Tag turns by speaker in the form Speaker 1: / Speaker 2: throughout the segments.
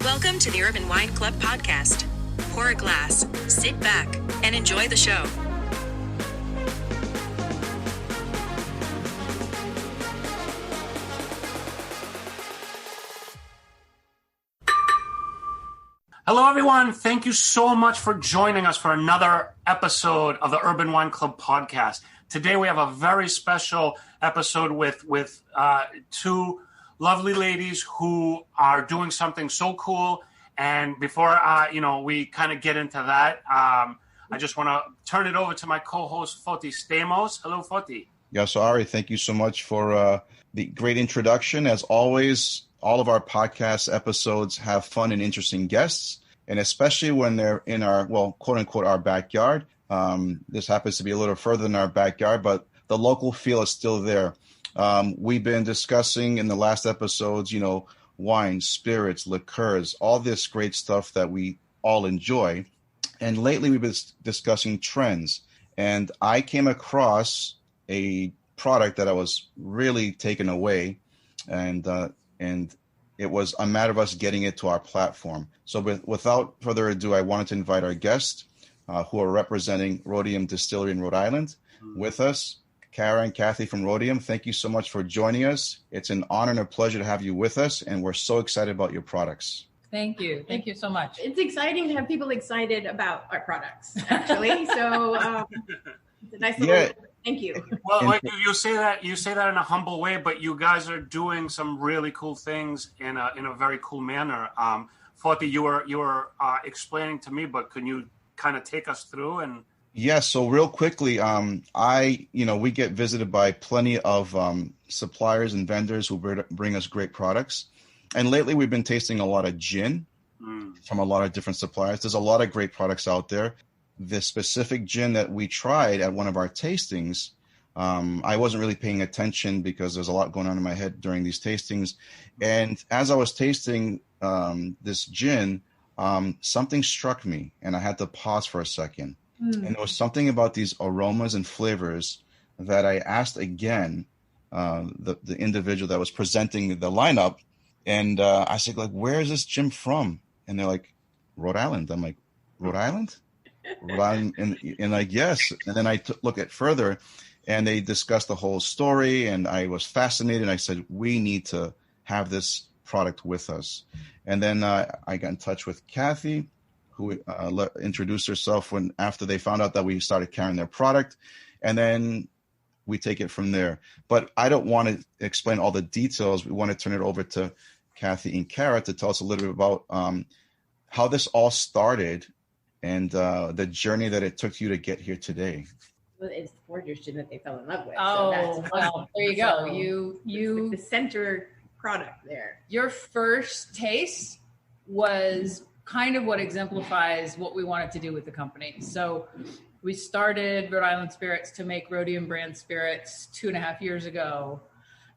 Speaker 1: Welcome to the Urban Wine Club podcast. Pour a glass, sit back, and enjoy the show.
Speaker 2: Hello, everyone. Thank you so much for joining us for another episode of the Urban Wine Club podcast. Today, we have a very special episode with two lovely ladies who are doing something so cool. And before we kind of get into that, I just want to turn it over to my co-host, Foti Stamos. Hello, Foti.
Speaker 3: Yes, Ari, thank you so much for the great introduction. As always, all of our podcast episodes have fun and interesting guests, and especially when they're in our, well, quote unquote, our backyard. This happens to be a little further than our backyard, but the local feel is still there. We've been discussing in the last episodes, wine, spirits, liqueurs, all this great stuff that we all enjoy. And lately we've been discussing trends. And I came across a product that I was really taken away, and it was a matter of us getting it to our platform. So without further ado, I wanted to invite our guests who are representing Rhodium Distillery in Rhode Island with us. Kara and Cathy from Rhodium, thank you so much for joining us. It's an honor and a pleasure to have you with us, and we're so excited about your products.
Speaker 4: Thank you. Thank you so much.
Speaker 5: It's exciting to have people excited about our products, actually. So it's a nice little thank you.
Speaker 2: Well, you say that in a humble way, but you guys are doing some really cool things in a very cool manner. Foti, you were explaining to me, but can you kind of take us through and?
Speaker 3: Yes. So real quickly, we get visited by plenty of suppliers and vendors who bring us great products. And lately we've been tasting a lot of gin from a lot of different suppliers. There's a lot of great products out there. The specific gin that we tried at one of our tastings, I wasn't really paying attention because there's a lot going on in my head during these tastings. And as I was tasting this gin, something struck me and I had to pause for a second. And there was something about these aromas and flavors that I asked again, the individual that was presenting the lineup. And I said, where is this gin from? And they're like, Rhode Island. I'm like, Rhode Island? Rhode Island? And like, yes. And then I look at further and they discussed the whole story. And I was fascinated. I said, we need to have this product with us. And then I got in touch with Cathy, who introduced herself after they found out that we started carrying their product, and then we take it from there. But I don't want to explain all the details. We want to turn it over to Cathy and Kara to tell us a little bit about how this all started and the journey that it took you to get here today.
Speaker 5: Well, it's the foragers gin that they fell in love with.
Speaker 4: Oh,
Speaker 5: so
Speaker 4: well, there you go.
Speaker 5: So
Speaker 4: You
Speaker 5: the center product there.
Speaker 4: Your first taste was kind of what exemplifies what we wanted to do with the company. So we started Rhode Island Spirits to make Rhodium brand spirits 2.5 years ago.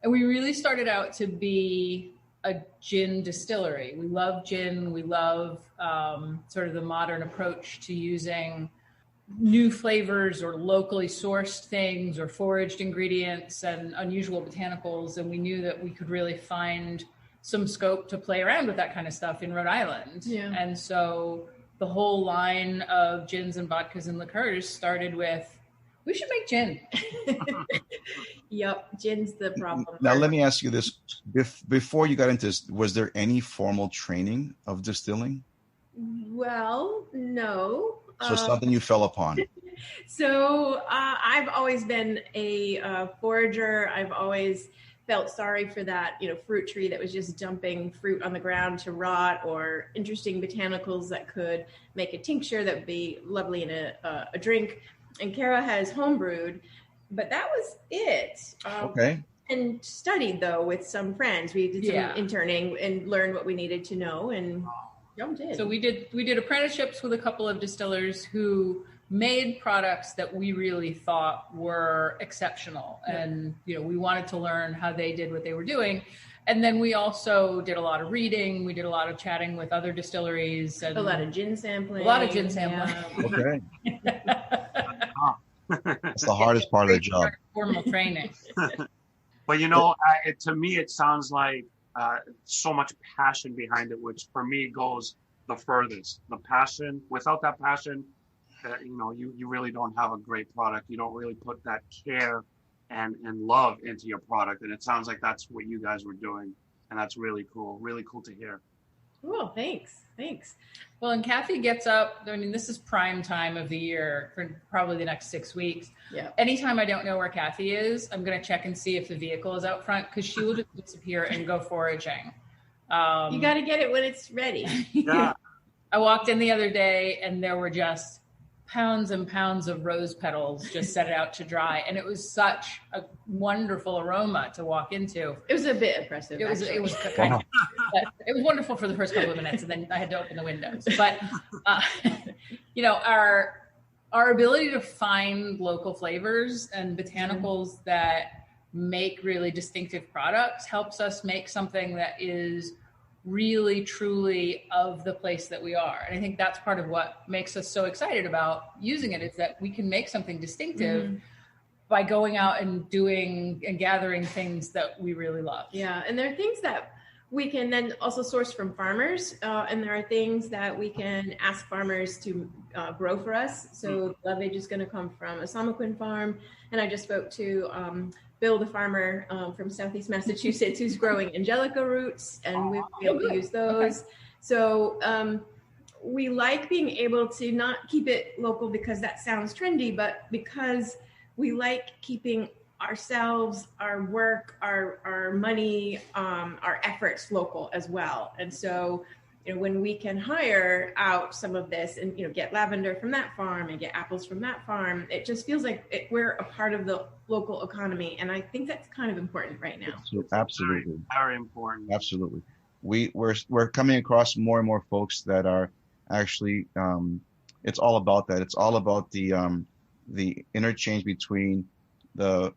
Speaker 4: And we really started out to be a gin distillery. We love gin. We love sort of the modern approach to using new flavors or locally sourced things or foraged ingredients and unusual botanicals. And we knew that we could really find some scope to play around with that kind of stuff in Rhode Island. Yeah. And so the whole line of gins and vodkas and liqueurs started with, we should make gin.
Speaker 5: Yep, gin's the problem.
Speaker 3: Now, let me ask you this. Before you got into this, was there any formal training of distilling?
Speaker 5: Well, no.
Speaker 3: So something you fell upon.
Speaker 5: So I've always been a forager. I've always felt sorry for that, fruit tree that was just dumping fruit on the ground to rot, or interesting botanicals that could make a tincture that would be lovely in a drink. And Kara has homebrewed, but that was it.
Speaker 3: Okay.
Speaker 5: And studied, though, with some friends. We did some interning and learned what we needed to know, and jumped in.
Speaker 4: So we did apprenticeships with a couple of distillers who made products that we really thought were exceptional. And, we wanted to learn how they did what they were doing. And then we also did a lot of reading. We did a lot of chatting with other distilleries. And
Speaker 5: a lot of gin sampling.
Speaker 3: Yeah. Okay. That's the hardest part of the job.
Speaker 4: Formal training.
Speaker 2: But, to me, it sounds like so much passion behind it, which for me goes the furthest. The passion, without that passion, you really don't have a great product. You don't really put that care and love into your product. And it sounds like that's what you guys were doing. And that's really cool to hear.
Speaker 5: Cool. Thanks.
Speaker 4: Well, and Cathy gets up, I mean, this is prime time of the year for probably the next 6 weeks.
Speaker 5: Yeah.
Speaker 4: Anytime I don't know where Cathy is, I'm going to check and see if the vehicle is out front, because she will just disappear and go foraging.
Speaker 5: You got to get it when it's ready.
Speaker 2: Yeah.
Speaker 4: I walked in the other day and there were just pounds and pounds of rose petals just set out to dry. And it was such a wonderful aroma to walk into.
Speaker 5: It was a bit oppressive.
Speaker 4: It was kind of, but it was wonderful for the first couple of minutes, and then I had to open the windows. But our ability to find local flavors and botanicals that make really distinctive products helps us make something that is really truly of the place that we are. And I think that's part of what makes us so excited about using it, is that we can make something distinctive by going out and doing and gathering things that we really love.
Speaker 5: Yeah. And there are things that we can then also source from farmers. And there are things that we can ask farmers to grow for us. So Lovage is going to come from a Samoquin farm. And I just spoke to Bill, the farmer from Southeast Massachusetts, who's growing angelica roots, and we'll be able to use those. Okay. So we like being able to not keep it local because that sounds trendy, but because we like keeping ourselves, our work, our money, our efforts local as well. And so, when we can hire out some of this and, get lavender from that farm and get apples from that farm, it just feels like we're a part of the local economy. And I think that's kind of important right now.
Speaker 3: Absolutely.
Speaker 2: Very important.
Speaker 3: Absolutely. We're coming across more and more folks that are actually, it's all about that. It's all about the interchange between the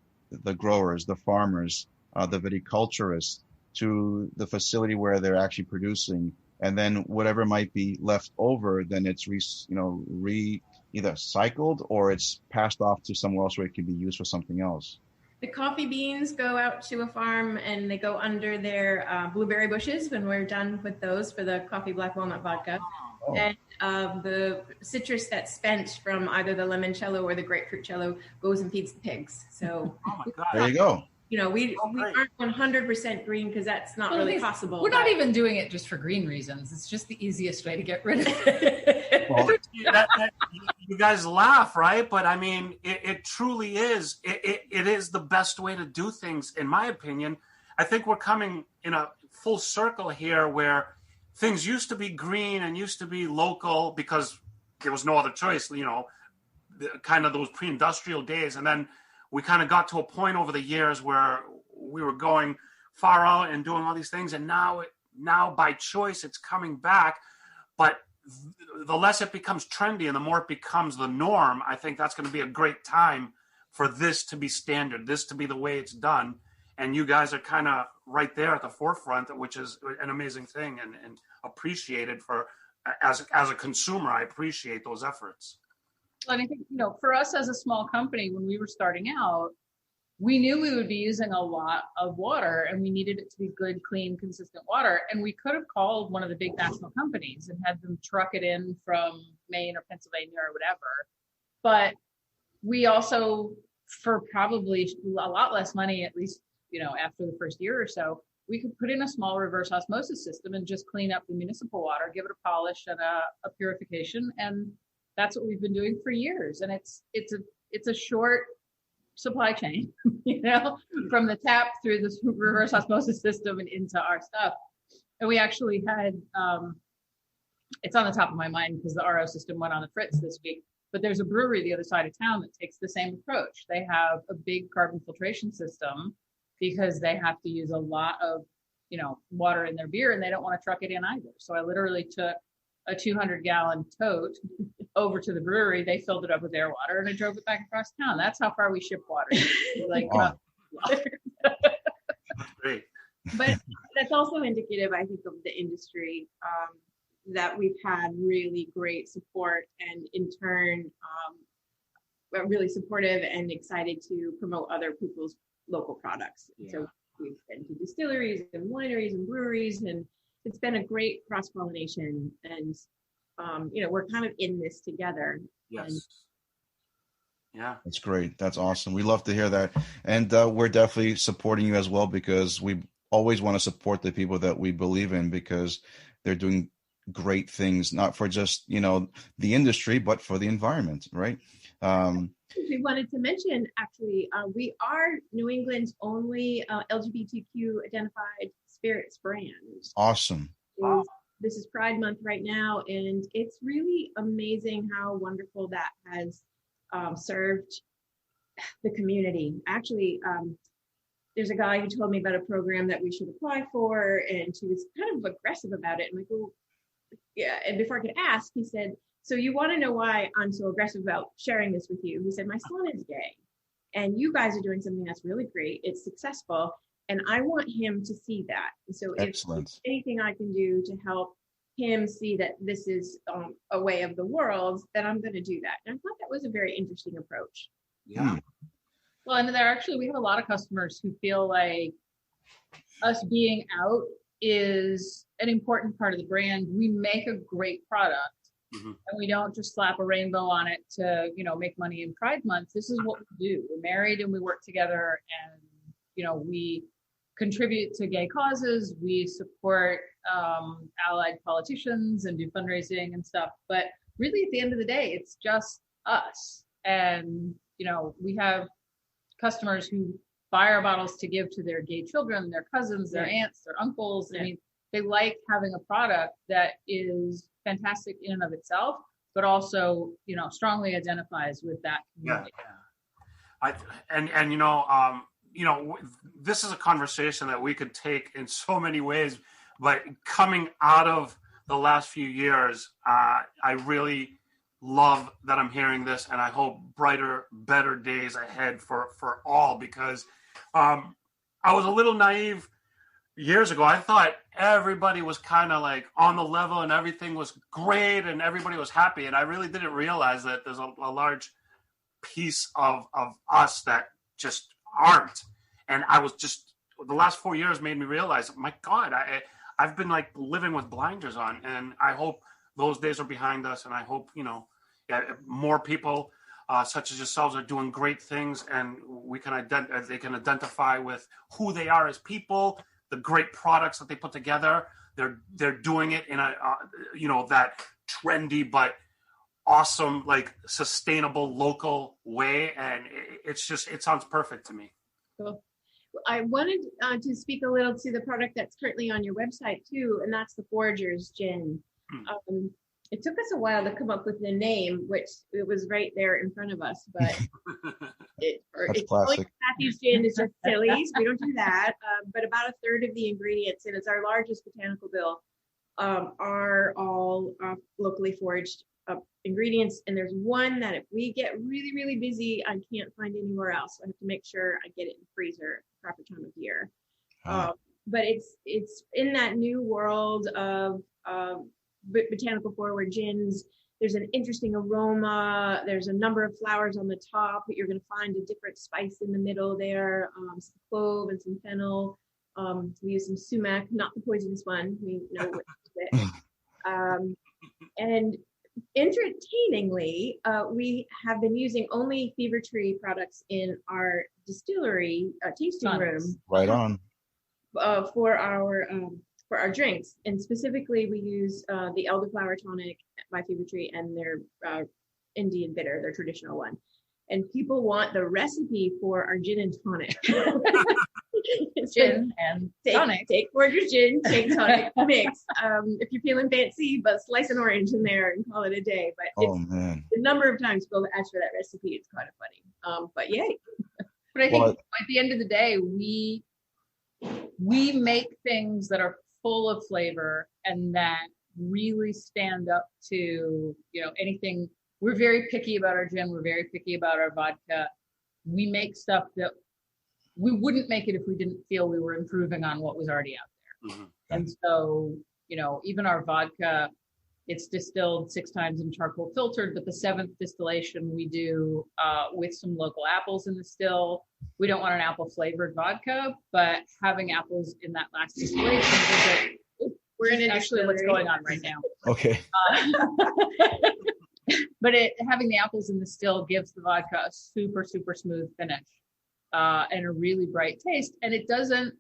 Speaker 3: growers, the farmers, the viticulturists, to the facility where they're actually producing. And then whatever might be left over, then it's either cycled or it's passed off to somewhere else where it can be used for something else.
Speaker 5: The coffee beans go out to a farm and they go under their blueberry bushes when we're done with those for the coffee black walnut vodka. Oh. And the citrus that's spent from either the limoncello or the grapefruitcello goes and feeds the pigs. So
Speaker 2: oh my God.
Speaker 3: There you go.
Speaker 5: We aren't 100% green because that's not really possible.
Speaker 4: We're not even doing it just for green reasons. It's just the easiest way to get rid of it.
Speaker 2: Well, you guys laugh, right? But I mean, it truly is. It is the best way to do things, in my opinion. I think we're coming in a full circle here where things used to be green and used to be local because there was no other choice, kind of those pre-industrial days. And then we kind of got to a point over the years where we were going far out and doing all these things. And now by choice, it's coming back. But the less it becomes trendy and the more it becomes the norm, I think that's going to be a great time for this to be standard, this to be the way it's done. And you guys are kind of right there at the forefront, which is an amazing thing and appreciated as a consumer. I appreciate those efforts.
Speaker 4: And I think, for us as a small company, when we were starting out, we knew we would be using a lot of water and we needed it to be good, clean, consistent water. And we could have called one of the big national companies and had them truck it in from Maine or Pennsylvania or whatever. But we also, for probably a lot less money, at least, after the first year or so, we could put in a small reverse osmosis system and just clean up the municipal water, give it a polish and a purification. And that's what we've been doing for years. And it's a short supply chain, from the tap through the reverse osmosis system and into our stuff. And we actually had, it's on the top of my mind because the RO system went on the fritz this week, but there's a brewery the other side of town that takes the same approach. They have a big carbon filtration system because they have to use a lot of, water in their beer and they don't want to truck it in either. So I literally took a 200-gallon tote over to the brewery. They filled it up with air water and I drove it back across town. That's how far we ship water.
Speaker 3: Wow.
Speaker 2: Great.
Speaker 5: But that's also indicative, I think, of the industry, that we've had really great support and in turn, really supportive and excited to promote other people's local products. Yeah. So we've been to distilleries and wineries and breweries, and it's been a great cross-pollination. And we're kind of in this together.
Speaker 2: Yes.
Speaker 5: And
Speaker 2: yeah.
Speaker 3: That's great. That's awesome. We love to hear that. And we're definitely supporting you as well, because we always want to support the people that we believe in, because they're doing great things, not for just, the industry, but for the environment, right?
Speaker 5: We wanted to mention, actually, we are New England's only LGBTQ identified spirits brand.
Speaker 3: Awesome.
Speaker 2: Wow.
Speaker 5: This is Pride Month right now, and it's really amazing how wonderful that has served the community. Actually, there's a guy who told me about a program that we should apply for, and he was kind of aggressive about it. I'm like, well, yeah. And before I could ask, he said, so you want to know why I'm so aggressive about sharing this with you? He said, my son is gay, and you guys are doing something that's really great. It's successful, and I want him to see that. And so
Speaker 3: Excellent.
Speaker 5: if anything I can do to help him see that this is a way of the world, then I'm going to do that. And I thought that was a very interesting approach.
Speaker 2: Yeah.
Speaker 4: Well, and we have a lot of customers who feel like us being out is an important part of the brand. We make a great product, and we don't just slap a rainbow on it to, make money in Pride Month. This is what we do. We're married and we work together, and, we contribute to gay causes. We support allied politicians and do fundraising and stuff. But really, at the end of the day, it's just us. And, we have customers who buy our bottles to give to their gay children, their cousins, their aunts, their uncles. I mean, they like having a product that is fantastic in and of itself, but also, strongly identifies with that community.
Speaker 2: This is a conversation that we could take in so many ways, but coming out of the last few years, I really love that I'm hearing this, and I hope brighter, better days ahead for all, because I was a little naive years ago. I thought everybody was kind of like on the level and everything was great and everybody was happy, and I really didn't realize that there's a large piece of us that just aren't. And I was just, the last 4 years made me realize, my God, I've been like living with blinders on, and I hope those days are behind us. And I hope, more people such as yourselves are doing great things, and they can identify with who they are as people, the great products that they put together. They're doing it in that trendy, but awesome, like sustainable local way. And it sounds perfect to me.
Speaker 5: Cool. I wanted to speak a little to the product that's currently on your website too, and that's the Forager's Gin. It took us a while to come up with the name, which it was right there in front of us, but it's
Speaker 3: classic.
Speaker 5: like Cathy's Gin is just silly, so we don't do that. But about a third of the ingredients, and it's our largest botanical bill, are all locally foraged ingredients. And there's one that if we get really, really busy, I can't find anywhere else. So I have to make sure I get it in the freezer at the proper time of year. But it's in that new world of botanical forward gins. There's an interesting aroma. There's a number of flowers on the top, but you're going to find a different spice in the middle there, some clove and some fennel. We use some sumac, not the poisonous one. We know what it. And entertainingly, we have been using only Fever Tree products in our distillery tasting room.
Speaker 3: Right on.
Speaker 5: For our drinks, and specifically we use the elderflower tonic by Fever Tree and their Indian bitter, their traditional one. And people want the recipe for our gin and tonic.
Speaker 4: Gin and tonic.
Speaker 5: Take Forager's Gin, take tonic, mix. If you're feeling fancy, but slice an orange in there and call it a day. But
Speaker 3: man,
Speaker 5: the number of times people ask for that recipe, it's kind of funny. But yay.
Speaker 4: But I think at the end of the day, we make things that are full of flavor and that really stand up to, anything. We're very picky about our gin. We're very picky about our vodka. We make stuff that we wouldn't make it if we didn't feel we were improving on what was already out there. And so, even our vodka, It's distilled 6 times and charcoal filtered, but the 7th distillation we do with some local apples in the still. We don't want an apple flavored vodka, but having apples in that last distillation, we're in actually what's going on right now.
Speaker 3: Okay.
Speaker 4: But having the apples in the still gives the vodka a super, super smooth finish and a really bright taste. And it doesn't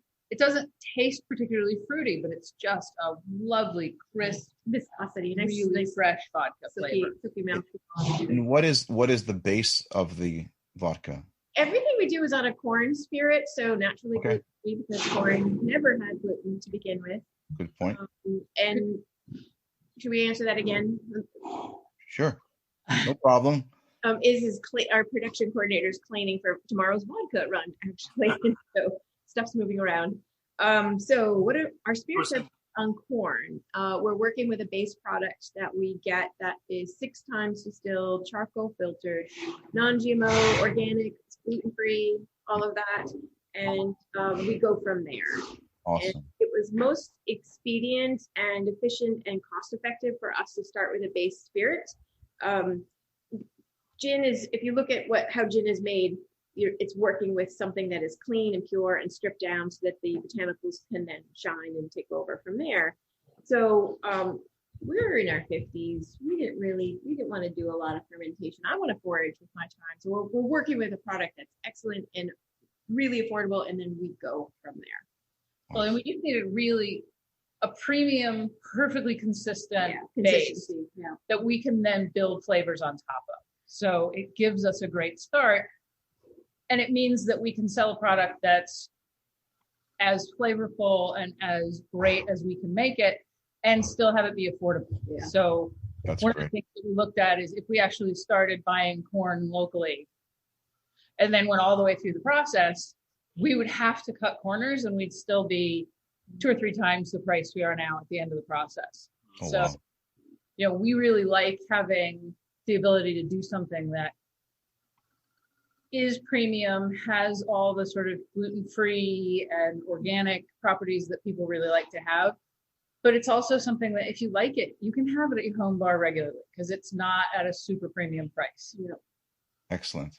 Speaker 4: taste particularly fruity, but it's just a lovely, crisp,
Speaker 5: viscosity, nice,
Speaker 4: really fresh vodka flavor.
Speaker 3: And what is the base of the vodka?
Speaker 5: Everything we do is on a corn spirit, so naturally gluten-free, because corn never had gluten to begin with.
Speaker 3: Good point.
Speaker 5: And should we answer that again?
Speaker 3: Sure, no problem.
Speaker 5: Our production coordinator's cleaning for tomorrow's vodka run, actually. So stuff's moving around. So what are our spirits are on corn? We're working with a base product that we get that is 6 times distilled, charcoal filtered, non-GMO, organic, gluten-free, all of that. And we go from there.
Speaker 3: Awesome.
Speaker 5: And it was most expedient and efficient and cost effective for us to start with a base spirit. Gin is, if you look at how gin is made, it's working with something that is clean and pure and stripped down so that the botanicals can then shine and take over from there. So we're in our 50s. We didn't want to do a lot of fermentation. I want to forage with my time. So we're working with a product that's excellent and really affordable, and then we go from there.
Speaker 4: Well, and we just needed a premium, perfectly consistent base that we can then build flavors on top of. So it gives us a great start. And it means that we can sell a product that's as flavorful and as great as we can make it and still have it be affordable. Yeah. So
Speaker 3: that's
Speaker 4: one
Speaker 3: great.
Speaker 4: of the things that we looked at is if we actually started buying corn locally and then went all the way through the process, we would have to cut corners and we'd still be 2 or 3 times the price we are now at the end of the process.
Speaker 3: Oh,
Speaker 4: so,
Speaker 3: wow.
Speaker 4: We really like having the ability to do something that is premium, has all the sort of gluten-free and organic properties that people really like to have. But it's also something that if you like it, you can have it at your home bar regularly because it's not at a super premium price.
Speaker 3: Excellent.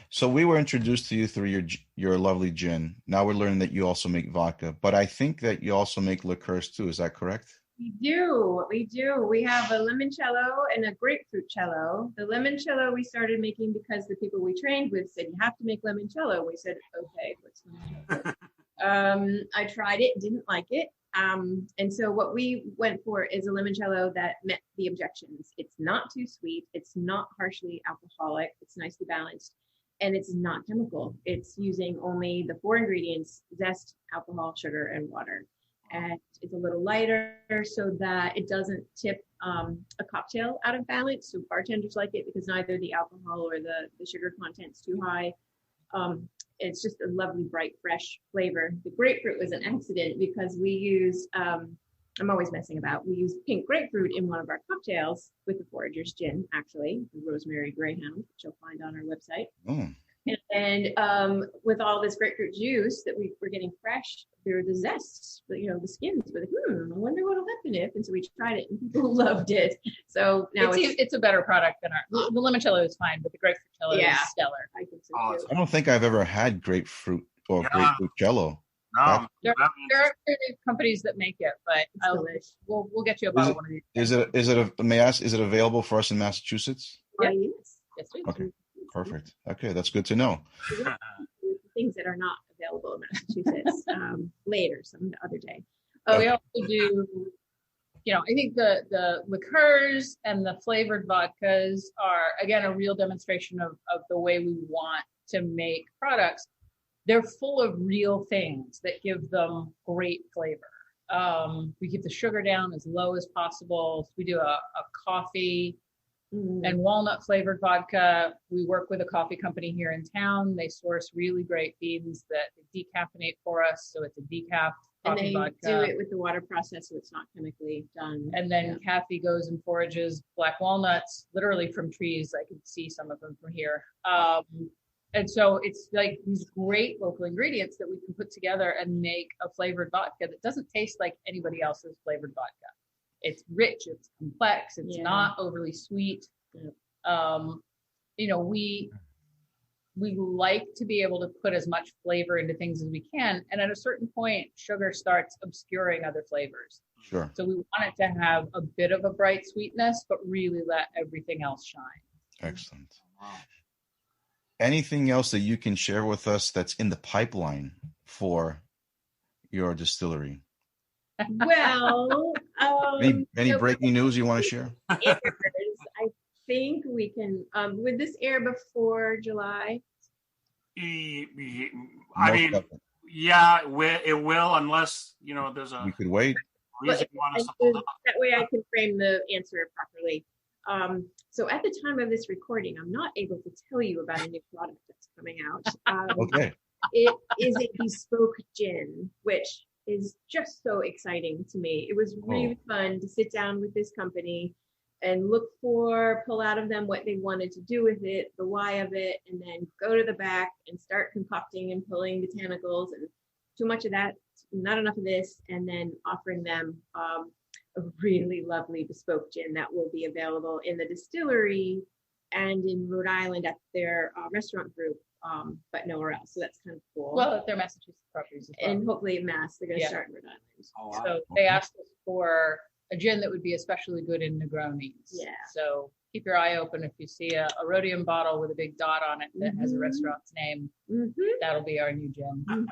Speaker 3: So we were introduced to you through your lovely gin. Now we're learning that you also make vodka, but I think that you also make liqueurs too. Is that correct?
Speaker 5: We do. We have a limoncello and a grapefruit cello. The limoncello we started making because the people we trained with said, you have to make limoncello. We said, okay, what's limoncello? I tried it, didn't like it. And so what we went for is a limoncello that met the objections. It's not too sweet. It's not harshly alcoholic. It's nicely balanced. And it's not chemical. It's using only the 4 ingredients: zest, alcohol, sugar, and water. And it's a little lighter so that it doesn't tip a cocktail out of balance. So bartenders like it because neither the alcohol or the sugar content's too high. It's just a lovely, bright, fresh flavor. The grapefruit was an accident because we use, I'm always messing about, we use pink grapefruit in one of our cocktails with the Forager's gin, actually, the Rosemary Greyhound, which you'll find on our website.
Speaker 3: Mm.
Speaker 5: And with all this grapefruit juice that we were getting fresh, there were the zests, the skins. We're like, I wonder what'll happen if. And so we tried it, and people loved it. So now
Speaker 4: it's a better product than the limoncello is fine, but the grapefruit cello is stellar.
Speaker 5: I think so too.
Speaker 3: I don't think I've ever had grapefruit or grapefruit jello.
Speaker 2: No,
Speaker 4: there are companies that make it, but we'll get you a bottle one of these.
Speaker 3: May I ask, is it available for us in Massachusetts?
Speaker 5: Yes.
Speaker 3: Okay, perfect. Okay, that's good to know.
Speaker 5: Things that are not available in Massachusetts later, some other day.
Speaker 4: We also do, I think the liqueurs and the flavored vodkas are, again, a real demonstration of the way we want to make products. They're full of real things that give them great flavor. We keep the sugar down as low as possible. We do a coffee and walnut flavored vodka. We work with a coffee company here in town. They source really great beans that decaffeinate for us. So it's a decaf coffee vodka.
Speaker 5: And they do it with the water process, so it's not chemically done.
Speaker 4: And then Cathy goes and forages black walnuts, literally from trees. I can see some of them from here. And so it's like these great local ingredients that we can put together and make a flavored vodka that doesn't taste like anybody else's flavored vodka. it's rich, it's complex, it's not overly sweet. You know, we like to be able to put as much flavor into things as we can. And at a certain point, sugar starts obscuring other flavors.
Speaker 3: Sure.
Speaker 4: So we want it to have a bit of a bright sweetness, but really let everything else shine.
Speaker 3: Excellent. Anything else that you can share with us that's in the pipeline for your distillery?
Speaker 5: Well,
Speaker 3: any breaking news you want to share?
Speaker 5: I think we can. Would this air before July?
Speaker 2: I mean, yeah, it will, unless, you know, there's a.
Speaker 3: We could wait.
Speaker 2: Reason you want us to hold up.
Speaker 5: That way I can frame the answer properly. So at the time of this recording, I'm not able to tell you about a new product that's coming out.
Speaker 3: Okay.
Speaker 5: It is a bespoke gin, which is just so exciting to me. It was really fun to sit down with this company and pull out of them what they wanted to do with it, the why of it, and then go to the back and start concocting and pulling botanicals, and too much of that, not enough of this, and then offering them a really lovely bespoke gin that will be available in the distillery and in Rhode Island at their restaurant group, but nowhere else. So that's kind of cool.
Speaker 4: Well, at their Massachusetts properties as well.
Speaker 5: And hopefully at Mass, they're going to start in Rhode Island.
Speaker 2: Oh, wow.
Speaker 4: So they asked us for a gin that would be especially good in Negronis.
Speaker 5: Yeah.
Speaker 4: So keep your eye open if you see a Rhodium bottle with a big dot on it that has a restaurant's name. That'll be our new gin.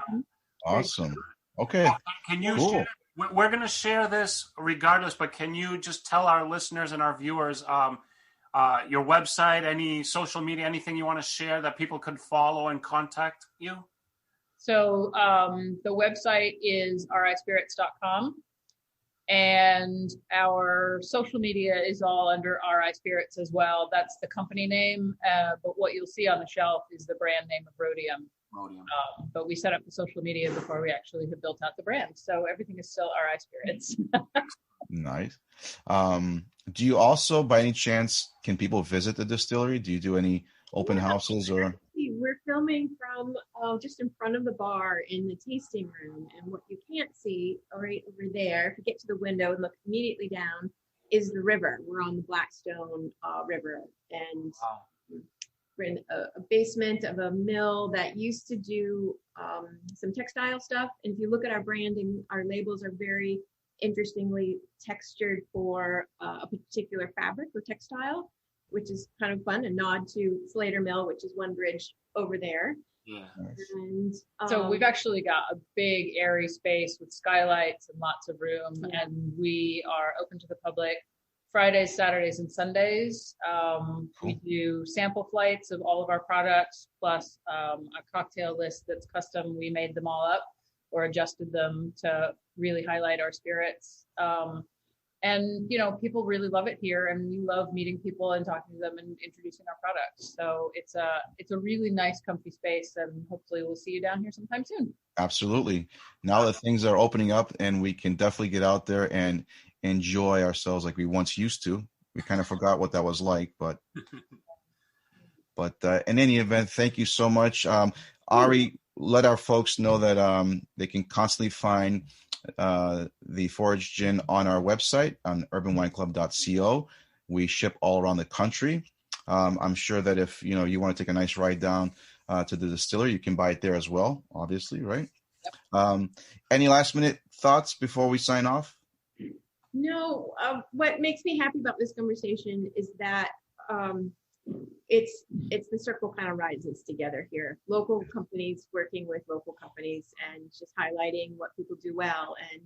Speaker 3: Awesome. Okay.
Speaker 2: Can you share, we're going to share this regardless, but can you just tell our listeners and our viewers your website, any social media, anything you want to share that people could follow and contact you?
Speaker 4: So the website is rispirits.com. And our social media is all under RI Spirits as well. That's the company name. But what you'll see on the shelf is the brand name of Rhodium. But we set up the social media before we actually have built out the brand. So everything is still RI Spirits.
Speaker 3: Nice. Do you also, by any chance, can people visit the distillery? Do you do any open houses or?
Speaker 5: We're filming from just in front of the bar in the tasting room. And what you can't see right over there, if you get to the window and look immediately down, is the river. We're on the Blackstone River. And we're in a basement of a mill that used to do some textile stuff. And if you look at our branding, our labels are very interestingly textured for a particular fabric or textile, which is kind of fun, a nod to Slater Mill, which is one bridge over there.
Speaker 2: Yeah.
Speaker 5: And
Speaker 4: so we've actually got a big airy space with skylights and lots of room, and we are open to the public Fridays, Saturdays, and Sundays. We do sample flights of all of our products, plus a cocktail list that's custom. We made them all up or adjusted them to really highlight our spirits. And, you know, people really love it here, and we love meeting people and talking to them and introducing our products. So it's a really nice, comfy space, and hopefully we'll see you down here sometime soon.
Speaker 3: Absolutely. Now that things are opening up and we can definitely get out there and enjoy ourselves like we once used to. We kind of forgot what that was like, but in any event, thank you so much. Ari, let our folks know that they can constantly find the Forage Gin on our website on urbanwineclub.co. We ship all around the country. I'm sure that if you want to take a nice ride down to the distillery, you can buy it there as well, obviously, right? Yep. Any last minute thoughts before we sign off?
Speaker 5: No, what makes me happy about this conversation is that it's the circle kind of rises together here. Local companies working with local companies and just highlighting what people do well. And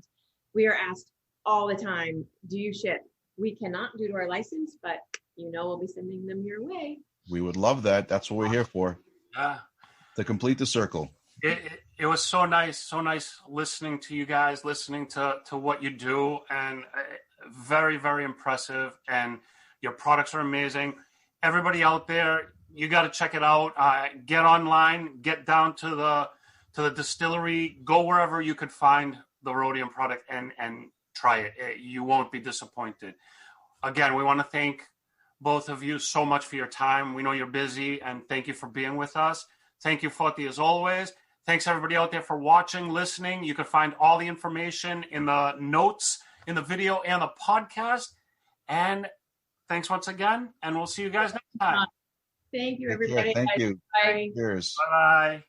Speaker 5: we are asked all the time, do you ship? We cannot due to our license, but we'll be sending them your way.
Speaker 3: We would love that. That's what we're here for.
Speaker 2: Yeah.
Speaker 3: To complete the circle.
Speaker 2: It was so nice listening to you guys, listening to what you do, and very, very impressive. And your products are amazing. Everybody out there, you got to check it out. Get online, get down to the distillery, go wherever you could find the Rhodium product and try it. You won't be disappointed. Again, we want to thank both of you so much for your time. We know you're busy, and thank you for being with us. Thank you, Foti, as always. Thanks, everybody out there, for watching, listening. You can find all the information in the notes in the video and the podcast. And thanks once again, and we'll see you guys next time.
Speaker 5: Thank you,
Speaker 3: Take care.
Speaker 5: everybody.
Speaker 3: Thank you.
Speaker 5: Bye.
Speaker 3: Cheers.
Speaker 2: Bye.